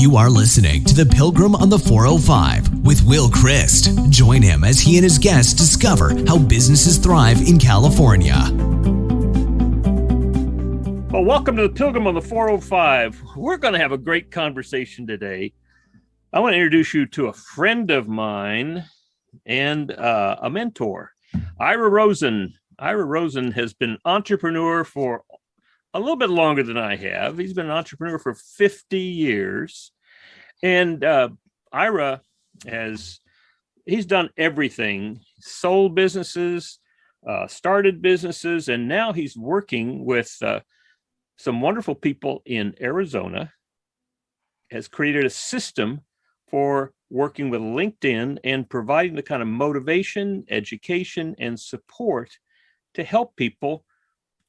You are listening to The Pilgrim on the 405 with Will Christ. Join him as he and his guests discover how businesses thrive in California. Well, welcome to The Pilgrim on the 405. We're going to have a great conversation today. I want to introduce you to a friend of mine and a mentor, Ira Rosen. Ira Rosen has been an entrepreneur for a little bit longer than I have. He's been an entrepreneur for 50 years. And Ira he's done everything, sold businesses, started businesses, and now he's working with some wonderful people in Arizona, has created a system for working with LinkedIn and providing the kind of motivation, education, and support to help people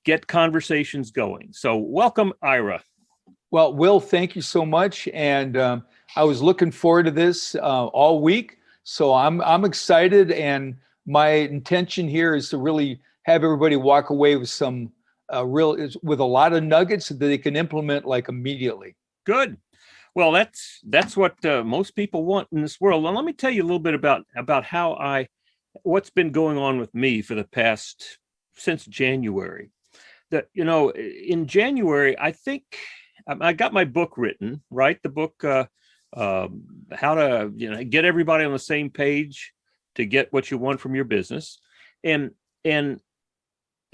get conversations going. So welcome, Ira. Well, Will, thank you so much. And I was looking forward to this all week. So I'm excited. And my intention here is to really have everybody walk away with some with a lot of nuggets that they can implement like immediately. Good. Well, that's what most people want in this world. Well, let me tell you a little bit about what's been going on with me for the past since January. That, in January, I think I got my book written, right? The book, how to, get everybody on the same page to get what you want from your business. And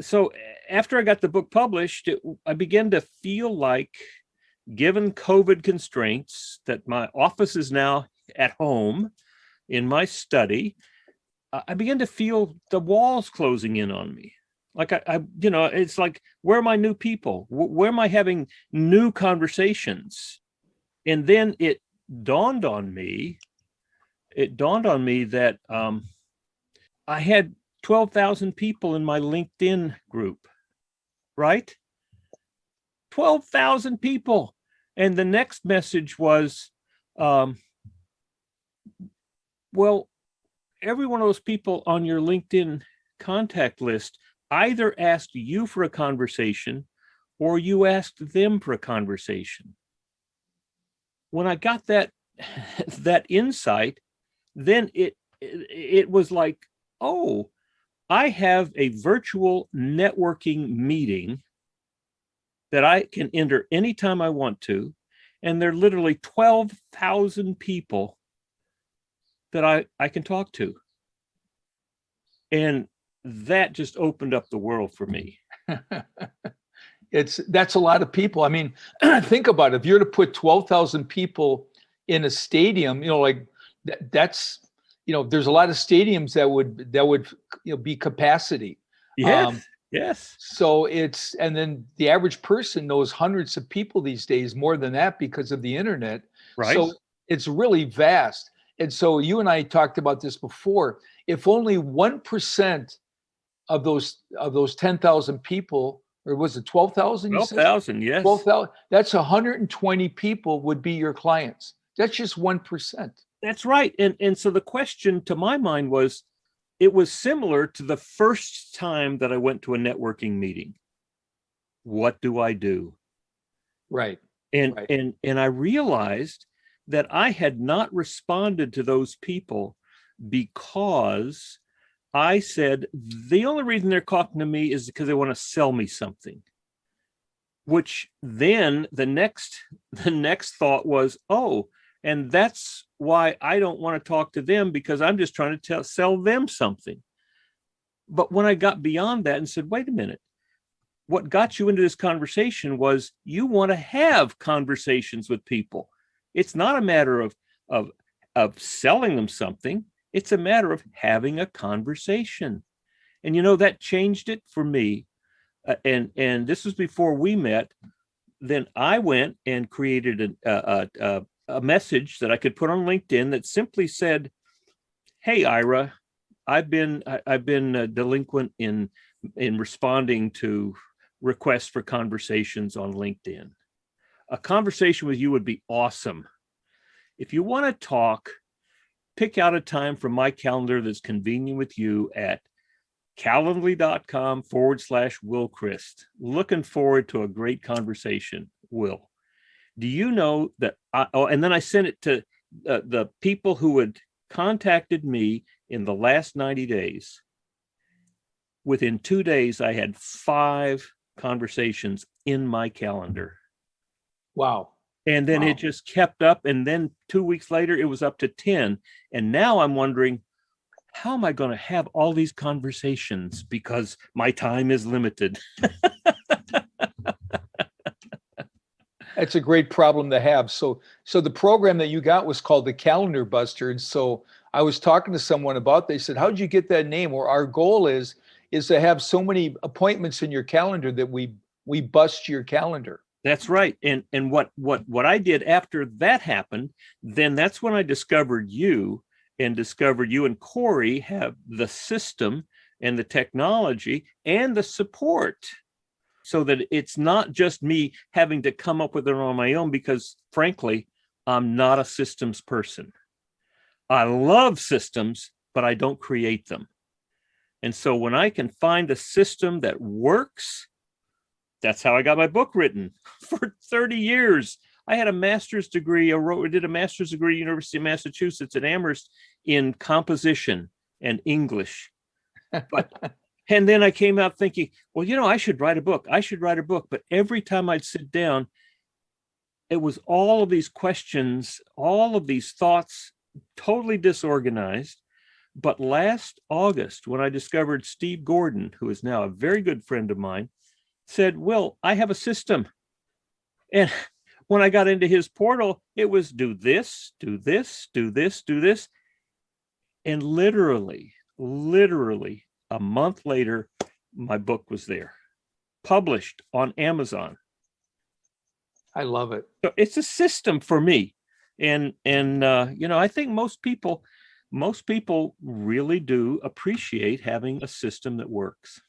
so after I got the book published, I began to feel like, given COVID constraints, that my office is now at home in my study, I began to feel the walls closing in on me. Like it's like, where are my new people? Where am I having new conversations? And then it dawned on me that I had 12,000 people in my LinkedIn group, right? 12,000 people. And the next message was, well, every one of those people on your LinkedIn contact list either asked you for a conversation or you asked them for a conversation. When I got that insight, then it was like, oh, I have a virtual networking meeting that I can enter anytime I want to, and there are literally 12,000 people that I can talk to. And that just opened up the world for me. That's a lot of people. I mean, think about it. If you're to put 12,000 people in a stadium, that's there's a lot of stadiums that would be capacity. Yes. Yes. So and then the average person knows hundreds of people these days, more than that because of the internet. Right. So it's really vast. And so you and I talked about this before. If only 1% of those 10,000 people, or was it 12,000? 12,000, yes. 12,000. That's 120 people would be your clients. That's just 1%. That's right. And so the question to my mind was, it was similar to the first time that I went to a networking meeting. What do I do? Right. And I realized that I had not responded to those people because I said, the only reason they're talking to me is because they want to sell me something. Which then the next thought was, oh, and that's why I don't want to talk to them, because I'm just trying to sell them something. But when I got beyond that and said, wait a minute, what got you into this conversation was you want to have conversations with people. It's not a matter of selling them something. It's a matter of having a conversation. And, that changed it for me. And this was before we met. Then I went and created a message that I could put on LinkedIn that simply said, hey, Ira, I've been delinquent in responding to requests for conversations on LinkedIn. A conversation with you would be awesome. If you want to talk, pick out a time from my calendar that's convenient with you at calendly.com/Will Christ. Looking forward to a great conversation, Will. Do you know that and then I sent it to the people who had contacted me in the last 90 days. Within 2 days, I had 5 conversations in my calendar. Wow. And then it just kept up. And then 2 weeks later, it was up to 10. And now I'm wondering, how am I going to have all these conversations? Because my time is limited. That's a great problem to have. So the program that you got was called the Calendar Buster. And so I was talking to someone about, they said, how'd you get that name? Well, our goal is to have so many appointments in your calendar that we bust your calendar. That's right. And what I did after that happened, then that's when I discovered you and Corey have the system and the technology and the support, so that it's not just me having to come up with it on my own, because frankly, I'm not a systems person. I love systems, but I don't create them. And so when I can find a system that works, that's how I got my book written for 30 years. I had a master's degree. I did a master's degree at University of Massachusetts at Amherst in composition and English. And then I came out thinking, well, I should write a book. But every time I'd sit down, it was all of these questions, all of these thoughts, totally disorganized. But last August, when I discovered Steve Gordon, who is now a very good friend of mine, said, Will, I have a system. And when I got into his portal, it was do this, do this, do this, do this. And literally, a month later, my book was there, published on Amazon. I love it. So it's a system for me. And I think most people really do appreciate having a system that works.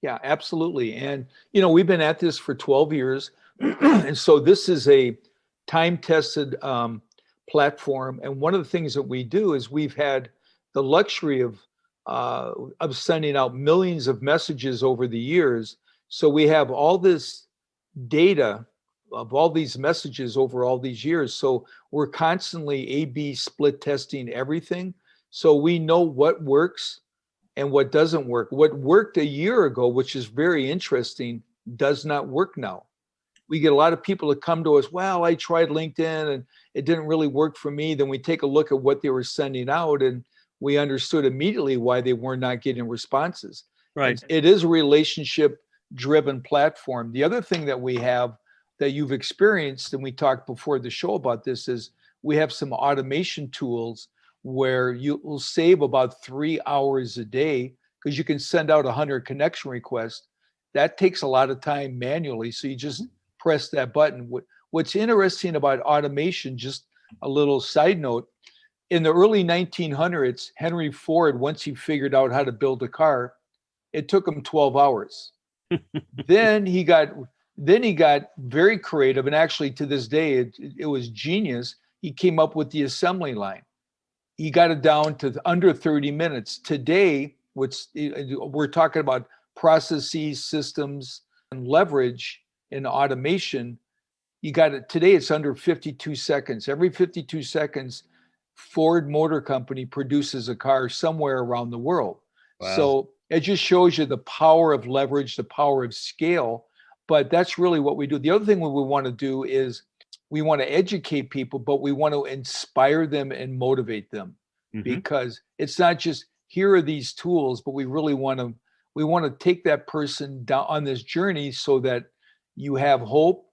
Yeah, absolutely. And, we've been at this for 12 years. And so this is a time-tested platform. And one of the things that we do is we've had the luxury of sending out millions of messages over the years. So we have all this data of all these messages over all these years. So we're constantly A/B split testing everything. So we know what works and what doesn't work. What worked a year ago, which is very interesting, does not work now. We get a lot of people that come to us, well, I tried LinkedIn and it didn't really work for me. Then we take a look at what they were sending out and we understood immediately why they were not getting responses. Right. It is a relationship-driven platform. The other thing that we have that you've experienced, and we talked before the show about this, is we have some automation tools where you will save about 3 hours a day because you can send out 100 connection requests. That takes a lot of time manually. So you just press that button. What's interesting about automation, just a little side note, in the early 1900s, Henry Ford, once he figured out how to build a car, it took him 12 hours. Then he got very creative. And actually to this day, it was genius. He came up with the assembly line. He got it down to under 30 minutes. Today, we're talking about processes, systems, and leverage in automation. You got it today, it's under 52 seconds. Every 52 seconds, Ford Motor Company produces a car somewhere around the world. Wow. So it just shows you the power of leverage, the power of scale. But that's really what we do. The other thing we want to do is we want to educate people, but we want to inspire them and motivate them, because it's not just here are these tools, but we really want to take that person down on this journey so that you have hope.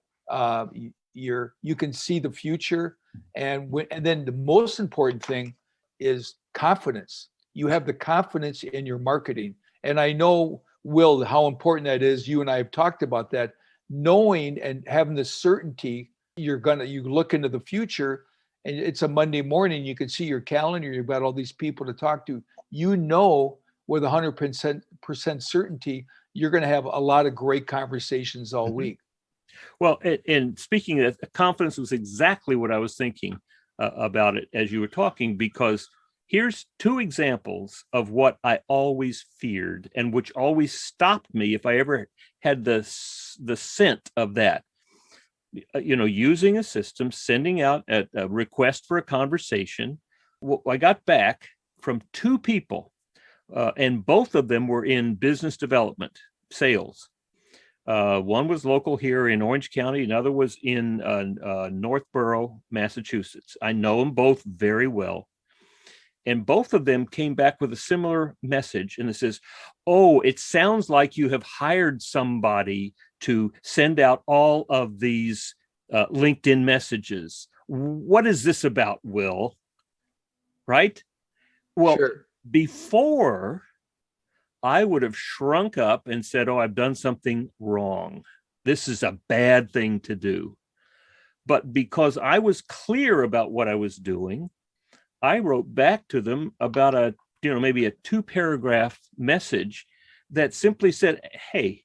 You can see the future, and then the most important thing is confidence. You have the confidence in your marketing, and I know, Will, how important that is. You and I have talked about that. Knowing and having the certainty, you look into the future, and it's a Monday morning. You can see your calendar. You've got all these people to talk to. With 100% certainty, you're going to have a lot of great conversations all week. Well, and speaking of confidence, was exactly what I was thinking about it as you were talking, because here's 2 examples of what I always feared and which always stopped me if I ever had the scent of that. using a system, sending out a request for a conversation. Well, I got back from two people, and both of them were in business development, sales. One was local here in Orange County, another was in Northborough, Massachusetts. I know them both very well. And both of them came back with a similar message. And it says, oh, it sounds like you have hired somebody to send out all of these LinkedIn messages. What is this about, Will? Right? Well, Sure. Before, I would have shrunk up and said, oh, I've done something wrong. This is a bad thing to do. But because I was clear about what I was doing, I wrote back to them about maybe a 2-paragraph message that simply said, hey,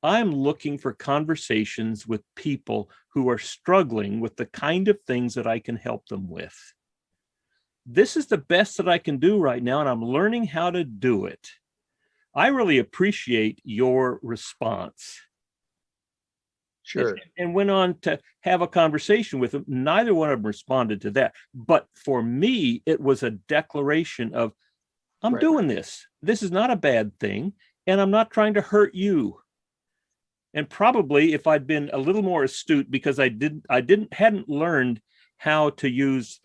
I'm looking for conversations with people who are struggling with the kind of things that I can help them with. This is the best that I can do right now, and I'm learning how to do it. I really appreciate your response. Sure. And went on to have a conversation with them. Neither one of them responded to that. But for me, it was a declaration of, I'm doing this. This is not a bad thing. And I'm not trying to hurt you. And probably if I'd been a little more astute, because I hadn't learned how to use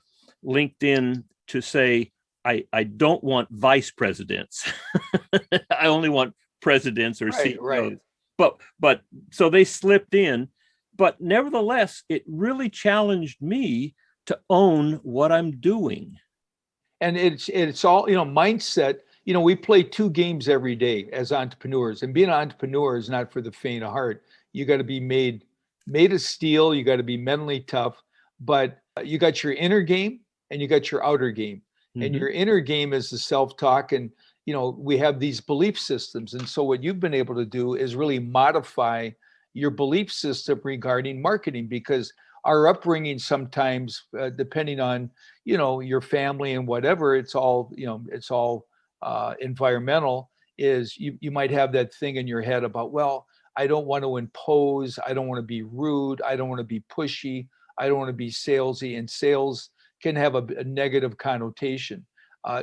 LinkedIn to say, I don't want vice presidents. I only want presidents or CEOs. Right. But so they slipped in, but nevertheless, it really challenged me to own what I'm doing. And it's all, mindset. We play 2 games every day as entrepreneurs, and being an entrepreneur is not for the faint of heart. You got to be made of steel. You got to be mentally tough, but you got your inner game and you got your outer game. Mm-hmm. And your inner game is the self-talk, and we have these belief systems. And so what you've been able to do is really modify your belief system regarding marketing, because our upbringing sometimes, depending on, your family and whatever, it's all environmental, is you might have that thing in your head about, well, I don't want to impose. I don't want to be rude. I don't want to be pushy. I don't want to be salesy, and sales can have a negative connotation.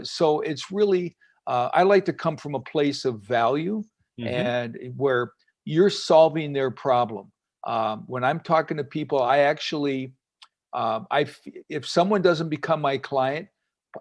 So it's really, I like to come from a place of value, mm-hmm. and where you're solving their problem. When I'm talking to people, I actually, if someone doesn't become my client,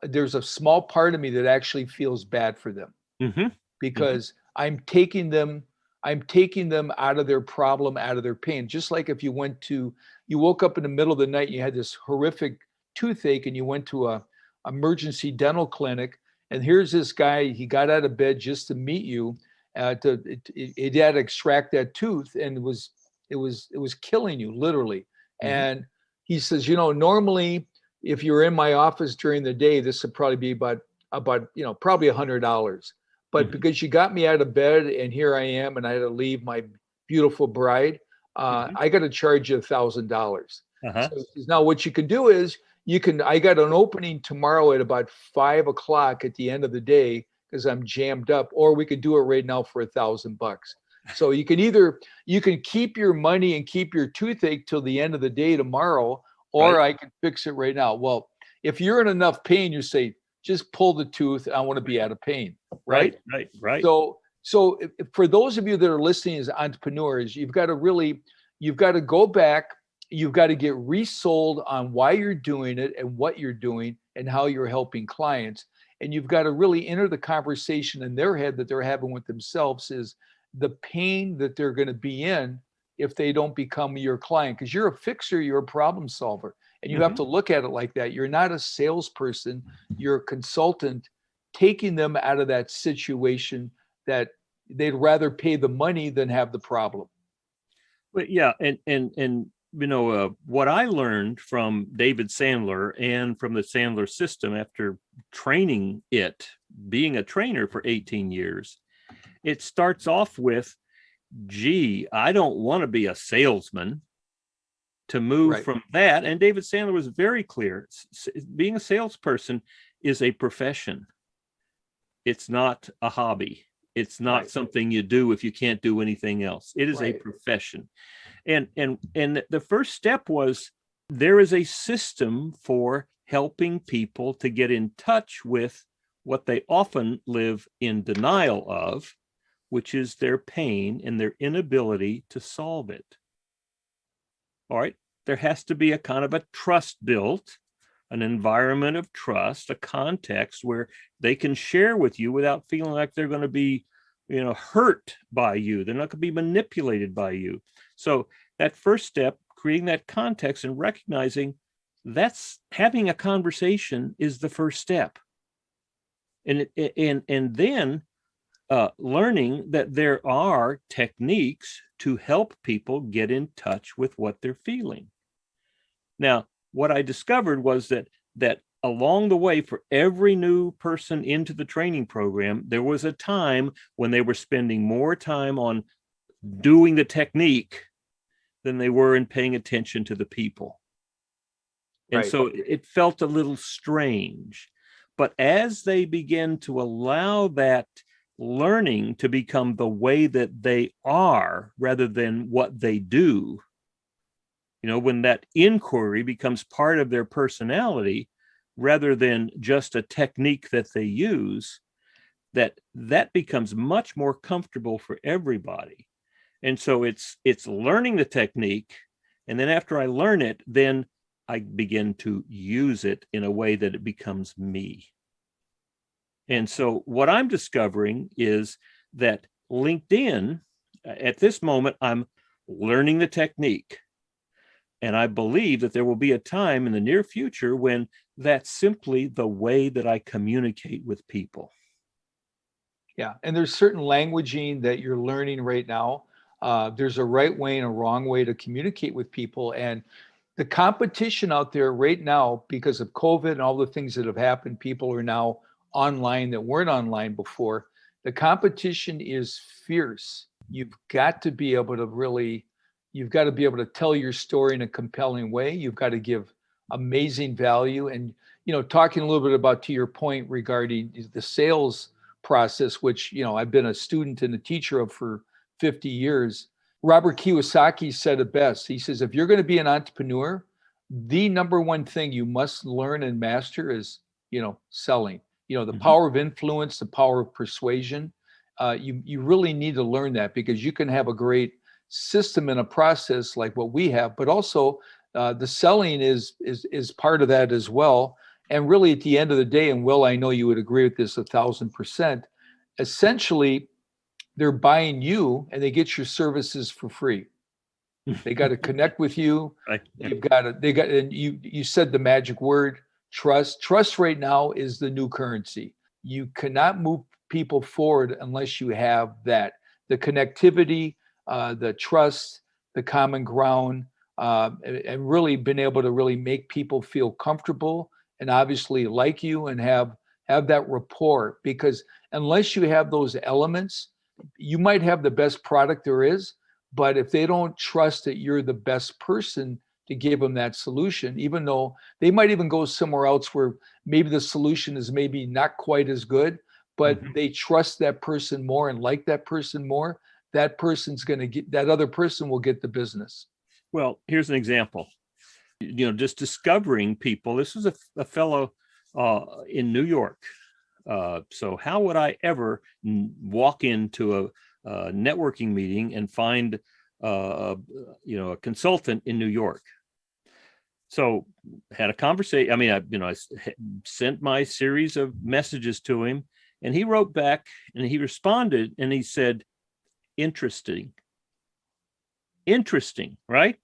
there's a small part of me that actually feels bad for them, mm-hmm. because mm-hmm. I'm taking them out of their problem, out of their pain. Just like if you woke up in the middle of the night and you had this horrific toothache and you went to a emergency dental clinic, and here's this guy, he got out of bed just to meet you, he had to extract that tooth, and it was killing you, literally. Mm-hmm. And he says, normally if you're in my office during the day, this would probably be about probably $100. But mm-hmm. because you got me out of bed and here I am, and I had to leave my beautiful bride, mm-hmm. I got to charge you $1,000. Uh-huh. So now what you can do is I got an opening tomorrow at about 5:00 at the end of the day, because I'm jammed up, or we could do it right now for $1,000. So you can keep your money and keep your toothache till the end of the day tomorrow, or right. I can fix it right now. Well, if you're in enough pain, you say, just pull the tooth. I want to be out of pain. Right. So for those of you that are listening as entrepreneurs, you've got to go back. You've got to get resold on why you're doing it and what you're doing and how you're helping clients. And you've got to really enter the conversation in their head that they're having with themselves, is the pain that they're going to be in if they don't become your client. Because you're a fixer, you're a problem solver. And you mm-hmm. have to look at it like that. You're not a salesperson, you're a consultant, taking them out of that situation that they'd rather pay the money than have the problem. But yeah, and what I learned from David Sandler and from the Sandler system after being a trainer for 18 years, it starts off with, gee, I don't want to be a salesman, to move right. from that. And David Sandler was very clear. Being a salesperson is a profession. It's not a hobby. It's not right. something you do if you can't do anything else. It is right. a profession. And the first step was, there is a system for helping people to get in touch with what they often live in denial of, which is their pain and their inability to solve it. All right. There has to be a kind of a trust built, an environment of trust, a context where they can share with you without feeling like they're going to be, hurt by you. They're not going to be manipulated by you. So that first step, creating that context and recognizing that's having a conversation, is the first step. And then learning that there are techniques to help people get in touch with what they're feeling. Now, what I discovered was that along the way, for every new person into the training program, there was a time when they were spending more time on doing the technique than they were in paying attention to the people. And Right. so it felt a little strange. But as they begin to allow that learning to become the way that they are rather than what they do, when that inquiry becomes part of their personality rather than just a technique that they use, that becomes much more comfortable for everybody. And so it's learning the technique, and then after I learn it, then I begin to use it in a way that it becomes me. And so what I'm discovering is that LinkedIn, at this moment, I'm learning the technique. And I believe that there will be a time in the near future when that's simply the way that I communicate with people. Yeah. And there's certain languaging that you're learning right now. There's a right way and a wrong way to communicate with people. And the competition out there right now, because of COVID and all the things that have happened, people are now online that weren't online before. The competition is fierce. You've got to be able to tell your story in a compelling way. You've got to give amazing value. And, talking a little bit about, to your point regarding the sales process, which, I've been a student and a teacher of for 50 years. Robert Kiyosaki said it best. He says, if you're going to be an entrepreneur, the number one thing you must learn and master is, selling. The power of influence, the power of persuasion. You really need to learn that, because you can have a great system and a process like what we have, but also the selling is part of that as well. And really, at the end of the day, and Will, I know you would agree with this 1,000%, essentially, they're buying you and they get your services for free. They got to connect with you. Right. And you said the magic word, trust. Trust right now is the new currency. You cannot move people forward unless you have that, the connectivity, the trust, the common ground, and really been able to really make people feel comfortable and obviously like you and have that rapport. Because unless you have those elements, you might have the best product there is, but if they don't trust that you're the best person to give them that solution, even though they might even go somewhere else where maybe the solution is maybe not quite as good, but they trust that person more and like that person more, that person's going to get, that other person will get the business. Well, here's an example. Just discovering people. This was a fellow in New York. So how would I ever walk into a networking meeting and find a consultant in New York? So had a conversation. I mean, I sent my series of messages to him, and he wrote back and he responded and he said, interesting, right?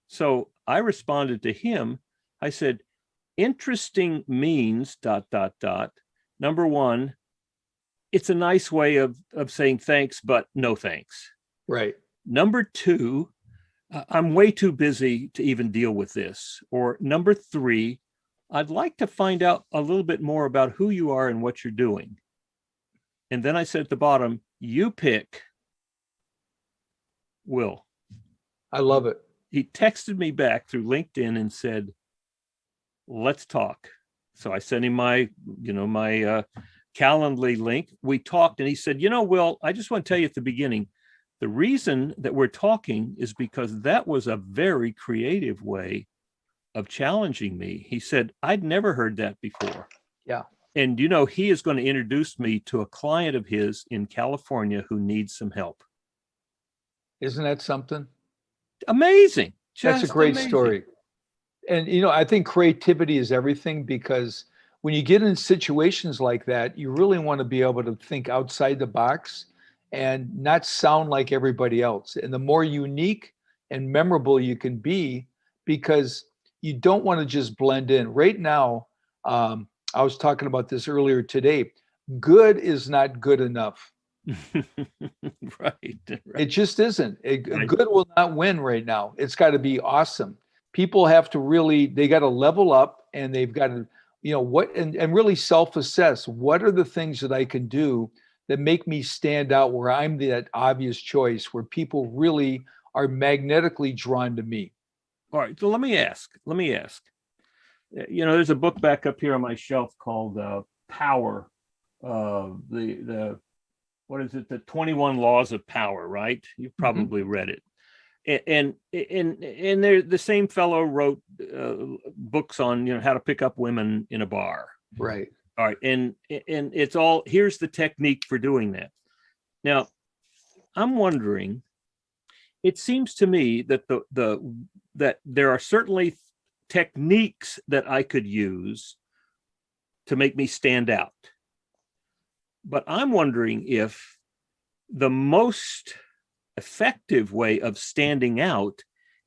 So I responded to him. I said, interesting means ... Number one, it's a nice way of saying thanks, but no thanks. Right. Number two, I'm way too busy to even deal with this. Or number three, I'd like to find out a little bit more about who you are and what you're doing. And then I said at the bottom, you pick, Will. I love it. He texted me back through LinkedIn and said, let's talk. So I sent him my Calendly link. We talked and he said, Will, I just want to tell you at the beginning, The reason that we're talking is because that was a very creative way of challenging me. He said, I'd never heard that before. Yeah. And, he is going to introduce me to a client of his in California who needs some help. Isn't that something? Amazing. That's a great amazing. story. And, I think creativity is everything, because when you get in situations like that, you really want to be able to think outside the box and not sound like everybody else. And the more unique and memorable you can be, because you don't want to just blend in. Right now, I was talking about this earlier today. Good is not good enough. Right. It just isn't. Right. Good will not win right now. It's got to be awesome. People have to they got to level up, and they've got to, and really self-assess. What are the things that I can do that make me stand out, where I'm that obvious choice, where people really are magnetically drawn to me? All right. So let me ask. There's a book back up here on my shelf called Power. The what is it? The 21 Laws of Power, right? You've probably read it. And they're, the same fellow wrote books on, how to pick up women in a bar. Right. All right. And it's all, here's the technique for doing that. Now, I'm wondering, it seems to me that that there are certainly techniques that I could use to make me stand out. But I'm wondering if the most effective way of standing out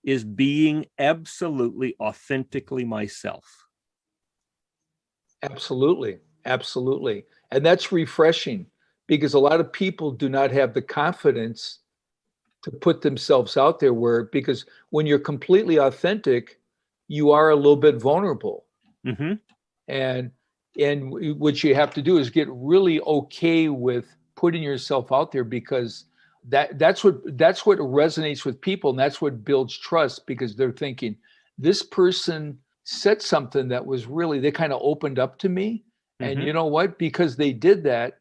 is being absolutely authentically myself. Absolutely. Absolutely. And that's refreshing, because a lot of people do not have the confidence to put themselves out there, because when you're completely authentic, you are a little bit vulnerable. Mm-hmm. And what you have to do is get really okay with putting yourself out there, because that's what resonates with people, and that's what builds trust, because they're thinking, this person said something that was really, they kind of opened up to me. And you know what? Because they did that,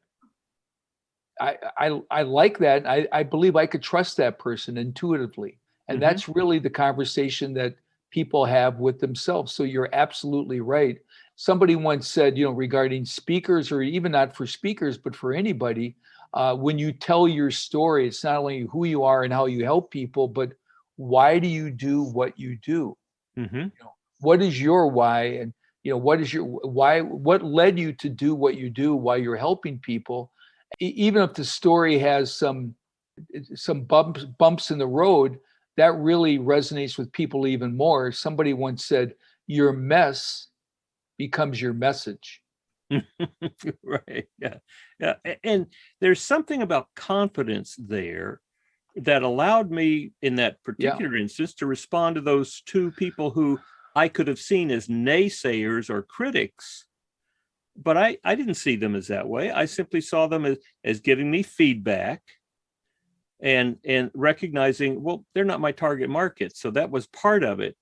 I like that. I believe I could trust that person intuitively. And that's really the conversation that people have with themselves. So you're absolutely right. Somebody once said, regarding speakers, or even not for speakers, but for anybody, when you tell your story, it's not only who you are and how you help people, but why do you do what you do? What is your why? And, what is your why? What led you to do what you do while you're helping people? Even if the story has some bumps in the road, that really resonates with people even more. Somebody once said, your mess becomes your message. Right. Yeah. And there's something about confidence there that allowed me in that particular instance to respond to those two people who I could have seen as naysayers or critics. But I didn't see them as that way. I simply saw them as giving me feedback and recognizing, well, they're not my target market. So that was part of it.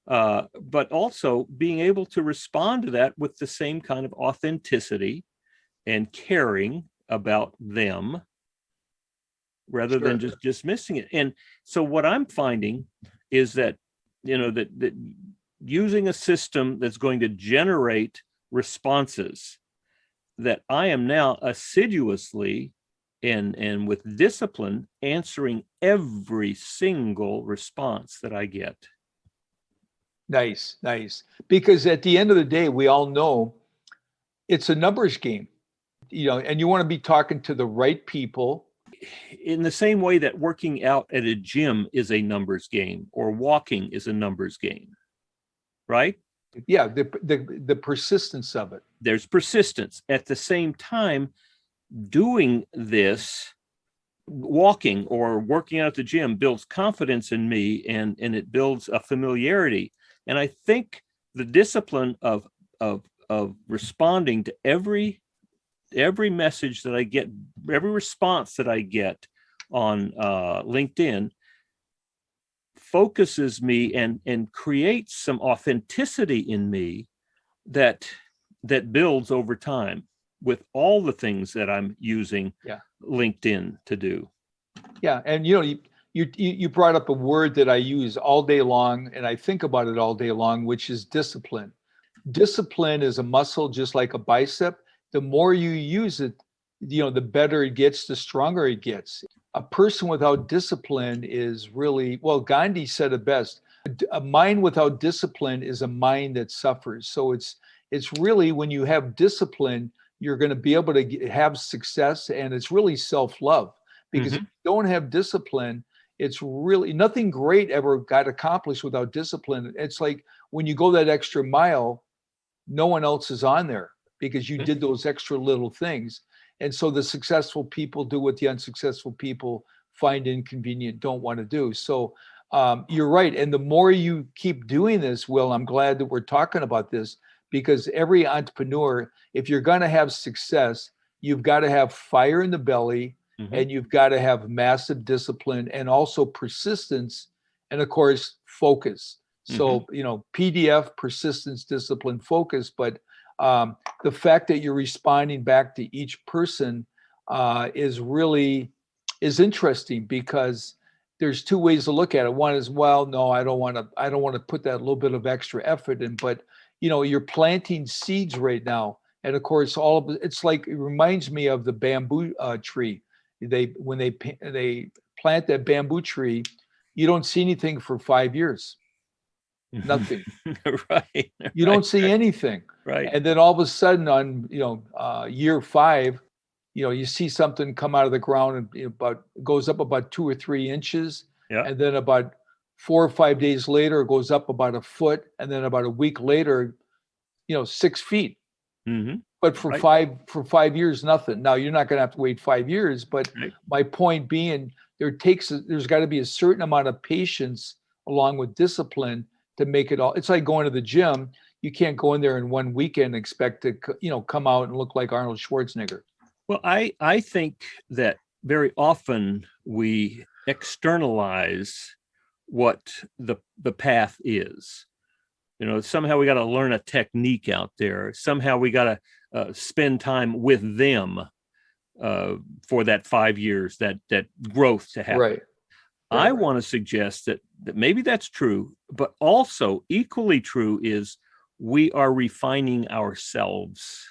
But also being able to respond to that with the same kind of authenticity and caring about them, rather than just dismissing it. And so what I'm finding is that, that using a system that's going to generate responses, that I am now assiduously and with discipline answering every single response that I get. Nice. Because at the end of the day, we all know it's a numbers game, and you want to be talking to the right people. In the same way that working out at a gym is a numbers game, or walking is a numbers game, right? Yeah, the persistence of it. There's persistence. At the same time, doing this, walking or working out at the gym, builds confidence in me, and it builds a familiarity. And I think the discipline of responding to every message that I get, every response that I get on LinkedIn, focuses me and creates some authenticity in me that builds over time with all the things that I'm using LinkedIn to do. Yeah, and you brought up a word that I use all day long, and I think about it all day long, which is discipline. Discipline is a muscle, just like a bicep. The more you use it, the better it gets, the stronger it gets. A person without discipline is really, well, Gandhi said it best. A mind without discipline is a mind that suffers. So it's really, when you have discipline, you're going to be able to have success, and it's really self-love. Because if you don't have discipline, it's really nothing great ever got accomplished without discipline. It's like when you go that extra mile, no one else is on there because you did those extra little things. And so the successful people do what the unsuccessful people find inconvenient, don't want to do. So you're right. And the more you keep doing this, Will, I'm glad that we're talking about this, because every entrepreneur, if you're going to have success, you've got to have fire in the belly, and you've got to have massive discipline, and also persistence, and of course, focus. So, PDF, persistence, discipline, focus. But the fact that you're responding back to each person is interesting, because there's two ways to look at it. One is, well, no, I don't want to put that little bit of extra effort in, but you're planting seeds right now. And of course, it's like, it reminds me of the bamboo tree. When they plant that bamboo tree, you don't see anything for 5 years. Nothing. Right. You don't see anything. Right. And then all of a sudden on, year 5, you see something come out of the ground and goes up about 2 or 3 inches. Yeah. And then about 4 or 5 days later, it goes up about a foot. And then about a week later, 6 feet. But for Right. 5 years, nothing. Now, you're not going to have to wait 5 years, but Right. my point being, there's got to be a certain amount of patience along with discipline to make it all. It's like going to the gym. You can't go in there in one weekend and expect to, come out and look like Arnold Schwarzenegger. Well, I think that very often we externalize what the path is. Somehow we got to learn a technique out there. Somehow we got to spend time with them for that 5 years, that growth to happen. Right. I want to suggest that maybe that's true, but also equally true is we are refining ourselves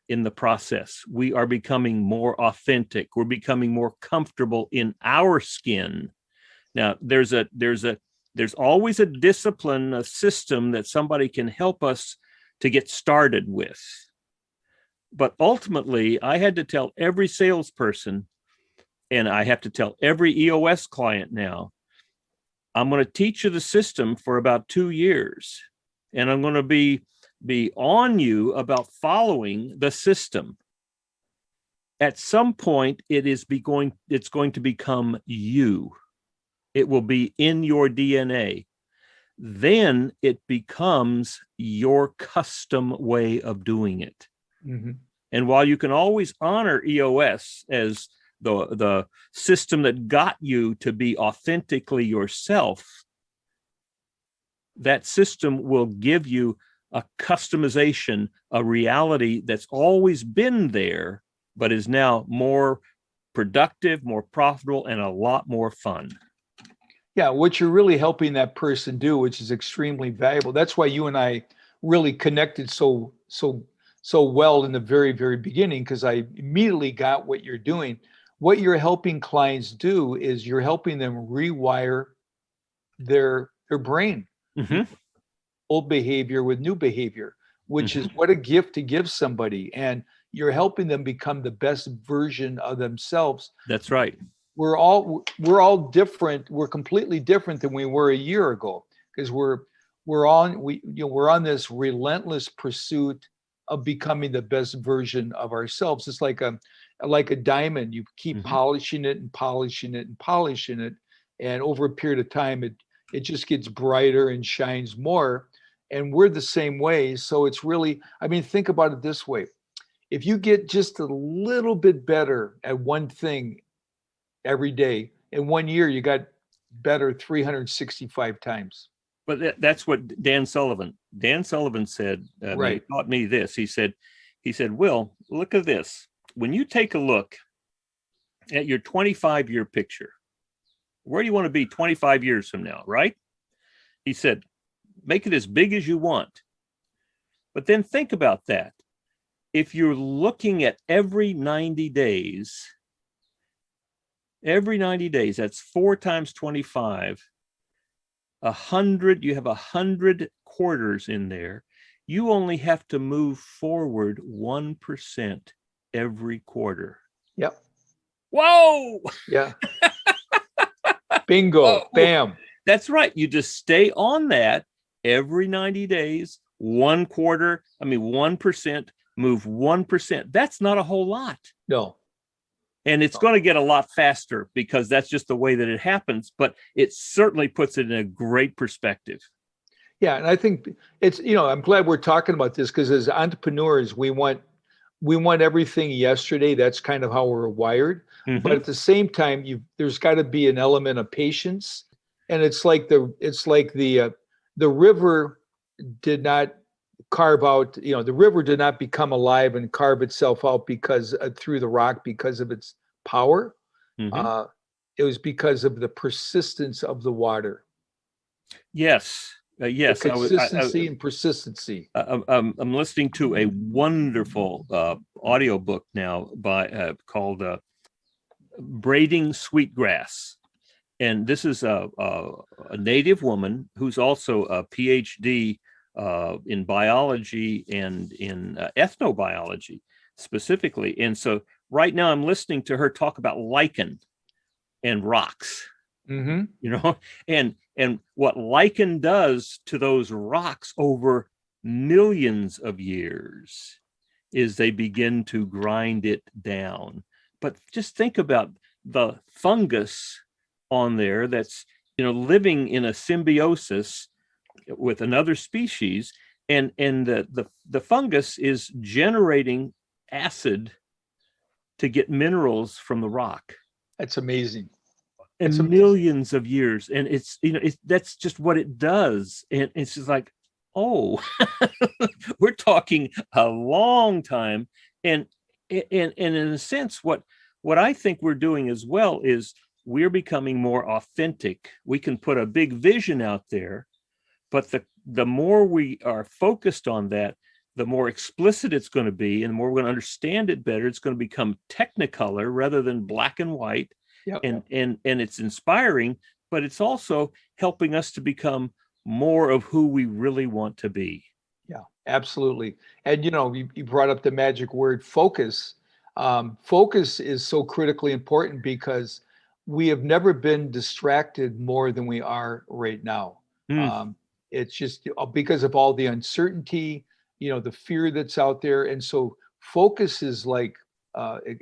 in the process. We are becoming more authentic. We're becoming more comfortable in our skin. Now, there's always a discipline, a system that somebody can help us to get started with. But ultimately, I had to tell every salesperson, and I have to tell every EOS client now, I'm going to teach you the system for about 2 years, and I'm going to be on you about following the system. At some point, it's going to become you. It will be in your DNA. Then it becomes your custom way of doing it. And while you can always honor EOS as the system that got you to be authentically yourself, that system will give you a customization, a reality that's always been there, but is now more productive, more profitable, and a lot more fun. Yeah, what you're really helping that person do, which is extremely valuable. That's why you and I really connected so well in the very, very beginning, because I immediately got what you're doing. What you're helping clients do is you're helping them rewire their brain. Old behavior with new behavior, which is what a gift to give somebody. And you're helping them become the best version of themselves. That's right. We're all different. We're completely different than we were a year ago, because we're on this relentless pursuit of becoming the best version of ourselves. It's like a diamond. You keep polishing it and polishing it and polishing it, and over a period of time, it just gets brighter and shines more. And we're the same way. So it's really, think about it this way. If you get just a little bit better at one thing every day, in 1 year, you got better 365 times. But that's what Dan Sullivan said. Right. He taught me this. He said, Will, look at this. When you take a look at your 25-year picture. Where do you want to be 25 years from now, right? He said, make it as big as you want. But then think about that. If you're looking at every 90 days, that's 4 times 25, 100, you have 100 quarters in there. You only have to move forward 1% every quarter. Yep. Whoa! Yeah. Bingo. Whoa. Bam. That's right. You just stay on that every 90 days, 1 quarter, 1%, move 1%. That's not a whole lot. No. And it's going to get a lot faster because that's just the way that it happens, but it certainly puts it in a great perspective. Yeah. And I think it's, I'm glad we're talking about this, because as entrepreneurs, we want everything yesterday. That's kind of how we're wired. Mm-hmm. But at the same time, there's got to be an element of patience. And it's like the river did not carve out, the river did not become alive and carve itself out through the rock because of its power. Mm-hmm. It was because of the persistence of the water. Yes. Yes. The consistency and persistency. I'm listening to a wonderful audio book now called Braiding Sweetgrass. And this is a native woman who's also a PhD in biology and in ethnobiology specifically. And so right now I'm listening to her talk about lichen and rocks, mm-hmm. And what lichen does to those rocks over millions of years is they begin to grind it down. But just think about the fungus on there that's living in a symbiosis with another species, and the fungus is generating acid to get minerals from the rock. That's amazing. And millions of years, and it's that's just what it does, and it's just like, oh, we're talking a long time, and in a sense, what I think we're doing as well is we're becoming more authentic. We can put a big vision out there, but the more we are focused on that, the more explicit it's going to be, and the more we're going to understand it better. It's going to become technicolor rather than black and white. Yep. And it's inspiring, but it's also helping us to become more of who we really want to be. Yeah, absolutely. And you brought up the magic word focus. Focus is so critically important because we have never been distracted more than we are right now. It's just because of all the uncertainty, the fear that's out there. And so focus is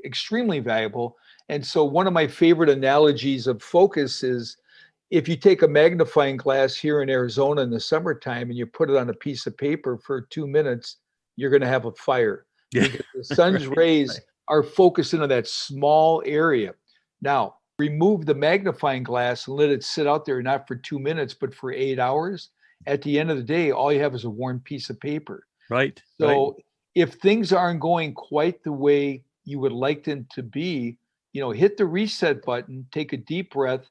extremely valuable. And so one of my favorite analogies of focus is if you take a magnifying glass here in Arizona in the summertime and you put it on a piece of paper for 2 minutes, you're going to have a fire. Yeah. Because the sun's rays are focused into that small area. Now, remove the magnifying glass and let it sit out there, not for 2 minutes, but for 8 hours. At the end of the day, all you have is a worn piece of paper. Right. So if things aren't going quite the way you would like them to be, hit the reset button, take a deep breath,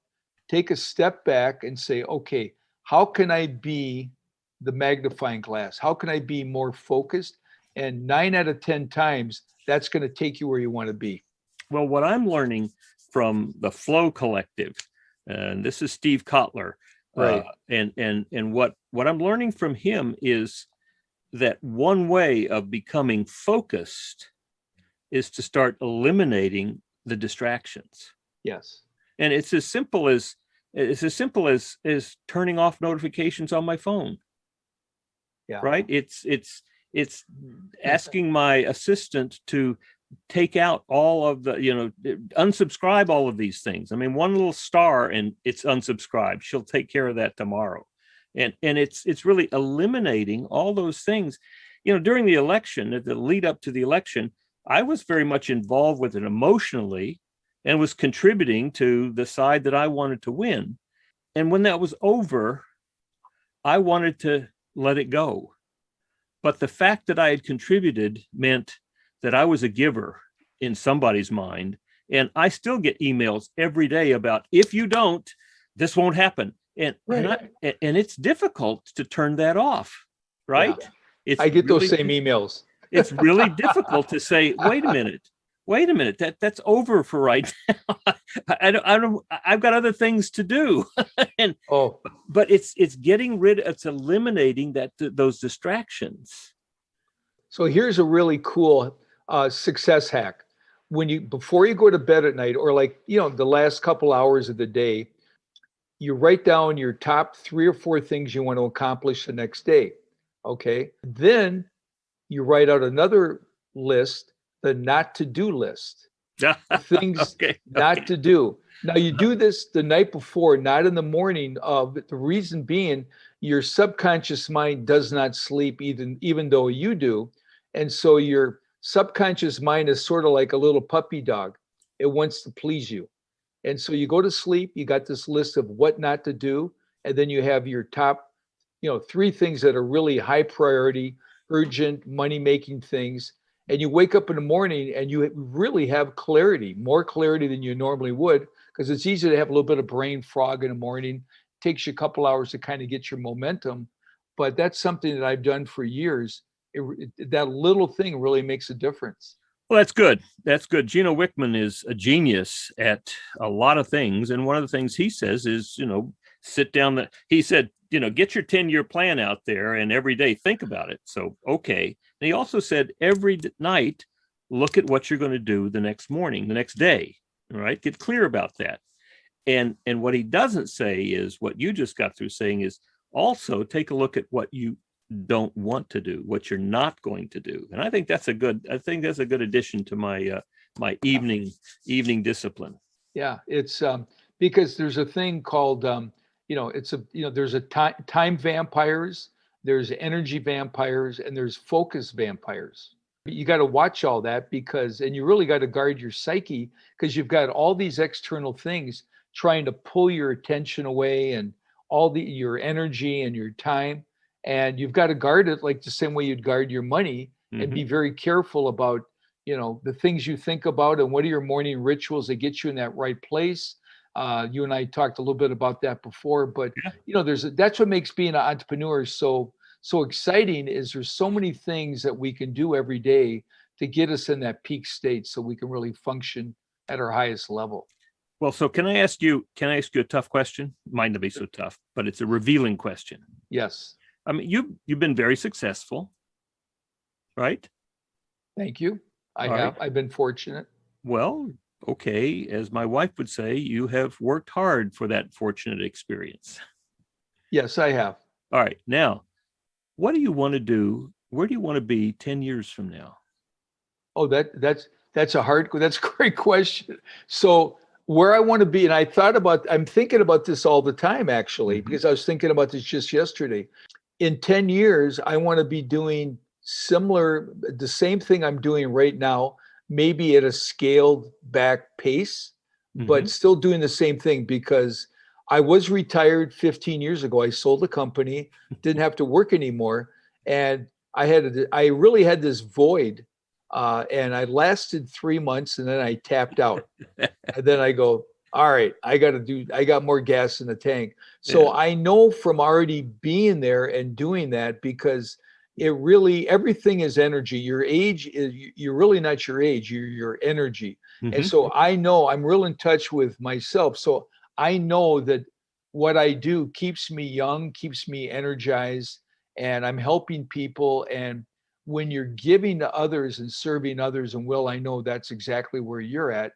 take a step back and say, okay, how can I be the magnifying glass? How can I be more focused? And 9 out of 10 times, that's going to take you where you want to be. Well, what I'm learning from the Flow Collective, and this is Steve Kotler, right? And what I'm learning from him is that one way of becoming focused is to start eliminating the distractions. Yes. And it's as simple as turning off notifications on my phone. Yeah. Right. It's asking my assistant to take out all of the, unsubscribe all of these things. One little star and it's unsubscribed. She'll take care of that tomorrow. And it's really eliminating all those things. During the election, at the lead up to the election, I was very much involved with it emotionally and was contributing to the side that I wanted to win. And when that was over, I wanted to let it go. But the fact that I had contributed meant that I was a giver in somebody's mind. And I still get emails every day about, if you don't, this won't happen. And it's difficult to turn that off, right? Yeah. It's I get really, those same emails. it's really difficult to say, wait a minute, that's over for right now. I've got other things to do. And but it's eliminating those distractions. So here's a really cool success hack. Before you go to bed at night, or the last couple hours of the day, you write down your top 3 or 4 things you want to accomplish the next day. Okay. Then you write out another list, the not to do list. Things not to do. Now you do this the night before, not in the morning. The reason being, your subconscious mind does not sleep even though you do. And so your subconscious mind is sort of like a little puppy dog. It wants to please you. And so you go to sleep, you got this list of what not to do. And then you have your top, 3 things that are really high priority, urgent, money-making things. And you wake up in the morning and you really have clarity, more clarity than you normally would, because it's easy to have a little bit of brain fog in the morning. It takes you a couple hours to kind of get your momentum. But that's something that I've done for years. That little thing really makes a difference. Well, that's good. That's good. Gino Wickman is a genius at a lot of things. And one of the things he says is, sit down. He said, get your 10-year plan out there and every day think about it. So, okay. And he also said every night, look at what you're going to do the next morning, the next day. All right. Get clear about that. And what he doesn't say is what you just got through saying is also take a look at what you don't want to do, what you're not going to do. And I think that's a good addition to my my evening discipline. Yeah, it's because there's a thing called there's time vampires, there's energy vampires, and there's focus vampires. You got to watch all that and you really got to guard your psyche, because you've got all these external things trying to pull your attention away and your energy and your time. And you've got to guard it like the same way you'd guard your money, and be very careful about, the things you think about and what are your morning rituals that get you in that right place. You and I talked a little bit about that before, but that's what makes being an entrepreneur so exciting, is there's so many things that we can do every day to get us in that peak state so we can really function at our highest level. Well, so can I ask you a tough question? Might not be so tough, but it's a revealing question. Yes. I mean, you've been very successful, right? Thank you. I've been fortunate. Well, okay. As my wife would say, you have worked hard for that fortunate experience. Yes, I have. All right. Now, what do you want to do? Where do you want to be 10 years from now? Oh, that's a great question. So where I want to be, and I'm thinking about this all the time, actually, because I was thinking about this just yesterday. In 10 years, I want to be doing the same thing I'm doing right now, maybe at a scaled back pace, but still doing the same thing, because I was retired 15 years ago. I sold the company, didn't have to work anymore. And I really had this void. And I lasted 3 months and then I tapped out. And then I go, all right, I got more gas in the tank. So I know from already being there and doing that, because everything is energy. Your age you're really not your age, you're your energy. And so I know I'm real in touch with myself. So I know that what I do keeps me young, keeps me energized, and I'm helping people. And when you're giving to others and serving others, and Will, I know that's exactly where you're at.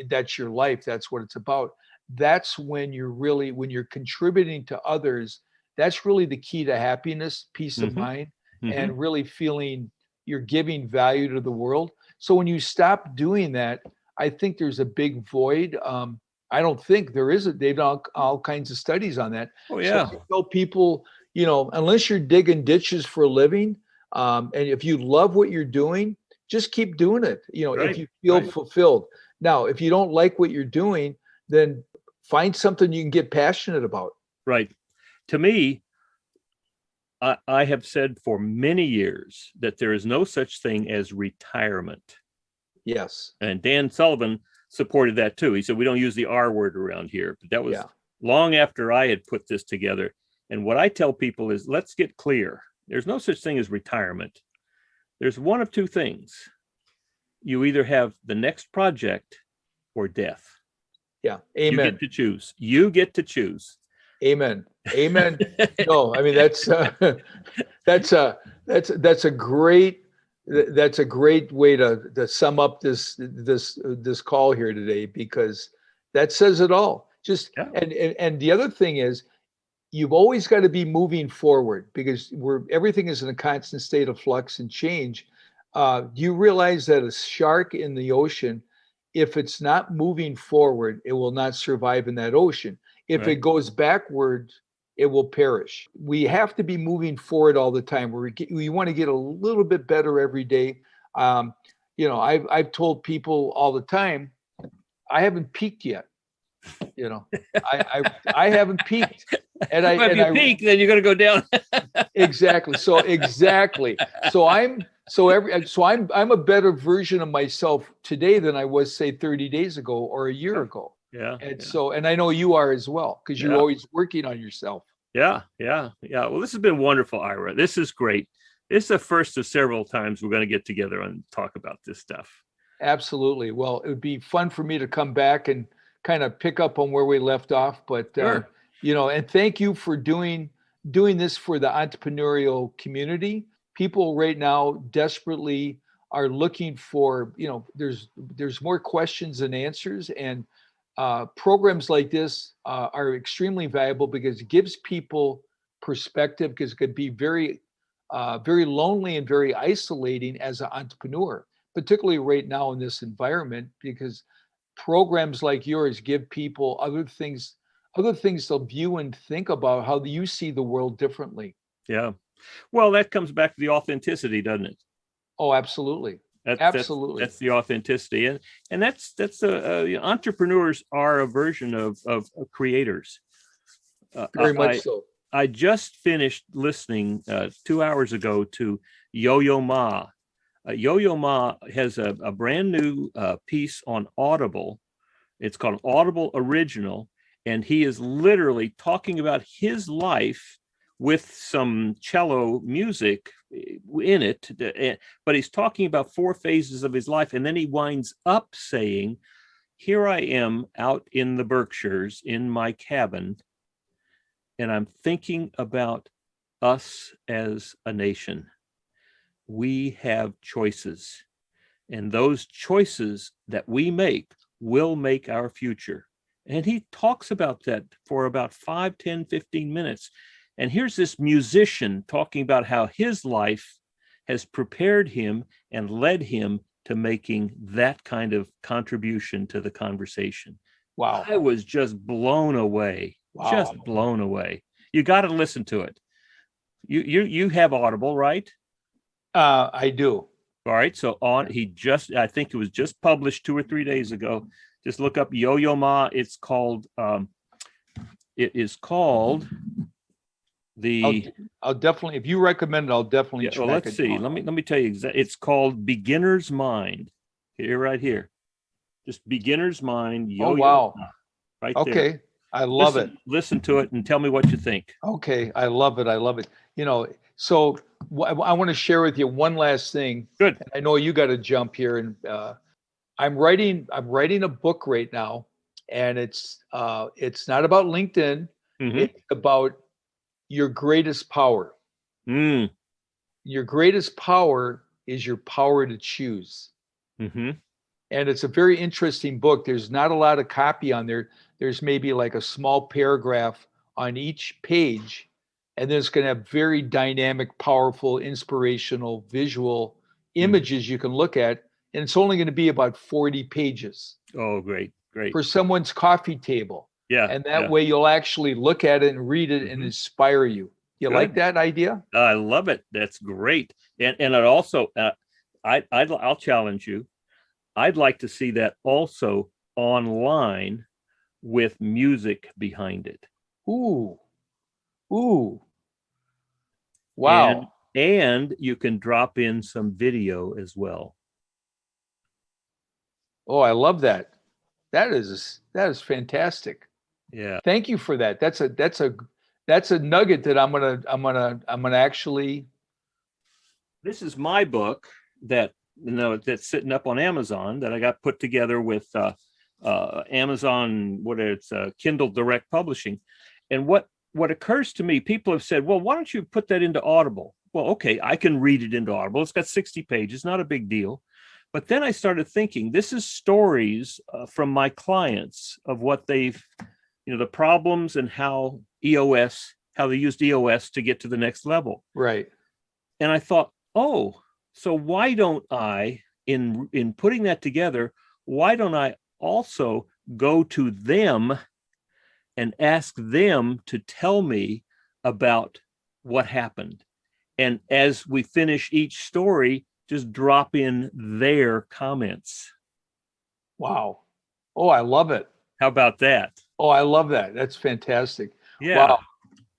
That's your life. That's what it's about. That's when you're contributing to others. That's really the key to happiness, peace of mind, and really feeling you're giving value to the world. So when you stop doing that, I think there's a big void. I don't think there is. They've done all kinds of studies on that. Oh, yeah. So I tell people, unless you're digging ditches for a living, and if you love what you're doing, just keep doing it. If you feel fulfilled. Now, if you don't like what you're doing, then find something you can get passionate about. Right. To me, I have said for many years that there is no such thing as retirement. Yes. And Dan Sullivan supported that too. He said, we don't use the R word around here. But that was long after I had put this together. And what I tell people is, let's get clear. There's no such thing as retirement. There's one of two things. You either have the next project or death. Yeah. Amen. You get to choose. You get to choose. Amen. Amen. No, I mean, that's a great way to sum up this call here today, because that says it all. Just and the other thing is, you've always got to be moving forward, because everything is in a constant state of flux and change. Do you realize that a shark in the ocean, if it's not moving forward, it will not survive in that ocean. If it goes backward, it will perish. We have to be moving forward all the time. We want to get a little bit better every day. I've told people all the time, I haven't peaked yet. I haven't peaked. And if you peak, then you're going to go down. Exactly. So I'm a better version of myself today than I was, say, 30 days ago or a year ago. Yeah. And I know you are as well, because you're always working on yourself. Yeah. Well, this has been wonderful, Ira. This is great. This is the first of several times we're going to get together and talk about this stuff. Absolutely. Well, it would be fun for me to come back and kind of pick up on where we left off. But, and thank you for doing this for the entrepreneurial community. People right now desperately are looking for, there's more questions than answers, and programs like this are extremely valuable, because it gives people perspective, because it could be very, very lonely and very isolating as an entrepreneur, particularly right now in this environment, because programs like yours give people other things to view and think about, how you see the world differently. Yeah. Well, that comes back to the authenticity, doesn't it? Oh, absolutely. Absolutely. That's the authenticity. And that's entrepreneurs are a version of creators. Very much so. I just finished listening 2 hours ago to Yo-Yo Ma. Yo-Yo Ma has a brand new piece on Audible. It's called Audible Original. And he is literally talking about his life with some cello music in it. But he's talking about 4 phases of his life. And then he winds up saying, here I am out in the Berkshires in my cabin, and I'm thinking about us as a nation. We have choices, and those choices that we make will make our future. And he talks about that for about 5, 10, 15 minutes. And here's this musician talking about how his life has prepared him and led him to making that kind of contribution to the conversation. Wow. I was just blown away. Wow. Just blown away. You got to listen to it. You have Audible, right? I do. All right. So I think it was just published 2 or 3 days ago. Just look up Yo-Yo Ma. It is called I'll definitely, if you recommend it, I'll definitely check it. Well, let's see. Let me tell you exactly. It's called Beginner's Mind. Here, right here. Just Beginner's Mind. Oh, wow. Right there. Okay. I love it. Listen to it and tell me what you think. Okay. I love it. So I want to share with you one last thing. Good. I know you got to jump here, and I'm writing a book right now, and it's not about LinkedIn. Mm-hmm. It's about your greatest power. Your greatest power is your power to choose. Mm-hmm. And it's a very interesting book. There's not a lot of copy on there. There's maybe like a small paragraph on each page. And then it's going to have very dynamic, powerful, inspirational, visual images you can look at. And it's only going to be about 40 pages. Oh, great. For someone's coffee table. Yeah. And that way you'll actually look at it and read it and inspire you. You like that idea? I love it. That's great. And it also, I'll challenge you. I'd like to see that also online with music behind it. Ooh. Wow. And you can drop in some video as well. Oh, I love that. That is fantastic. Yeah. Thank you for that. That's a nugget that I'm gonna actually. This is my book that that's sitting up on Amazon that I got put together with Amazon, Kindle Direct Publishing. And what occurs to me, people have said, well, why don't you put that into Audible? Well, okay, I can read it into Audible. It's got 60 pages, not a big deal. But then I started thinking, this is stories from my clients of what they've, the problems and how they used EOS to get to the next level. Right. And I thought, oh, so why don't I, in putting that together, why don't I also go to them and ask them to tell me about what happened? And as we finish each story, just drop in their comments. Wow. Oh, I love it. How about that? Oh, I love that. That's fantastic. Yeah.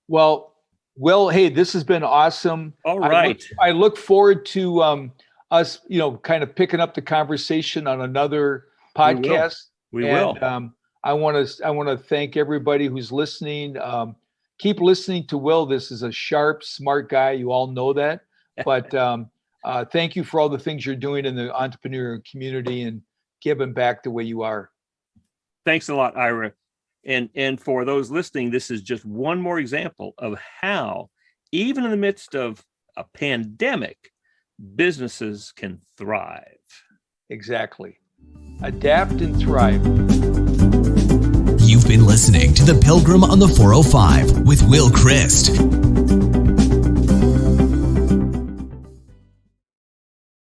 Wow. Well, hey, this has been awesome. All right. I look forward to us, kind of picking up the conversation on another podcast. We will. I want to thank everybody who's listening. Keep listening to Will. This is a sharp, smart guy. You all know that. But thank you for all the things you're doing in the entrepreneurial community and giving back the way you are. Thanks a lot, Ira. And for those listening, this is just one more example of how, even in the midst of a pandemic, businesses can thrive. Exactly. Adapt and thrive. You've been listening to The Pilgrim on the 405 with Will Christ.